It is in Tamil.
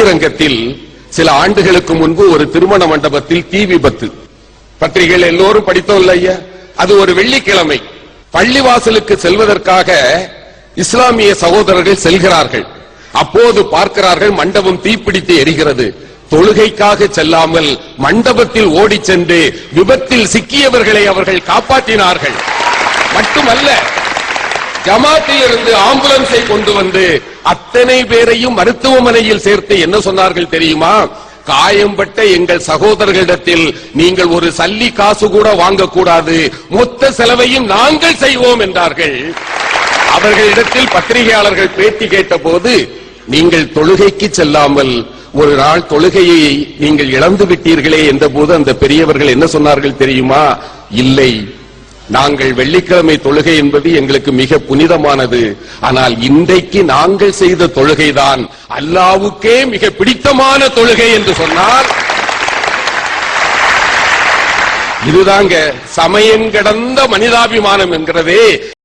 ஸ்ரீரங்கத்தில் சில ஆண்டுகளுக்கு முன்பு ஒரு திருமண மண்டபத்தில் தீ விபத்து. பத்திரிகைகள் எல்லோரும் படித்தோம் இல்லையா? அது ஒரு வெள்ளிக்கிழமை. பள்ளிவாசலுக்கு செல்வதற்காக இஸ்லாமிய சகோதரர்கள் செல்கிறார்கள். அப்போது பார்க்கிறார்கள் மண்டபம் தீப்பிடித்து எரிகிறது. தொழுகைக்காக செல்லாமல் மண்டபத்தில் ஓடி சென்று விபத்தில் சிக்கியவர்களை அவர்கள் காப்பாற்றினார்கள். மட்டுமல்ல, ஜமாத்தில் இருந்து ஆம்புலன்ஸை கொண்டு வந்து அத்தனை பேரையும் மருத்துவமனையில் சேர்த்து என்ன சொன்னார்கள் தெரியுமா? காயம்பட்ட எங்கள் சகோதரர்களிடத்தில் நீங்கள் ஒரு சல்லி காசு கூட வாங்கக்கூடாது, மொத்த செலவையும் நாங்கள் செய்வோம் என்றார்கள். அவர்களிடத்தில் பத்திரிகையாளர்கள் பேட்டி கேட்ட போது, நீங்கள் தொழுகைக்கு செல்லாமல் ஒரு நாள் தொழுகையை நீங்கள் இழந்து விட்டீர்களே என்ற போது அந்த பெரியவர்கள் என்ன சொன்னார்கள் தெரியுமா? இல்லை, நாங்கள் வெள்ளிக்கிழமை தொழுகை என்பது எங்களுக்கு மிக புனிதமானது. ஆனால் இன்றைக்கு நாங்கள் செய்த தொழுகைதான் அல்லாஹ்வுக்கே மிக பிடித்தமான தொழுகை என்று சொன்னார். இதுதாங்க சமயம் கடந்த மனிதாபிமானம் என்கிறதே.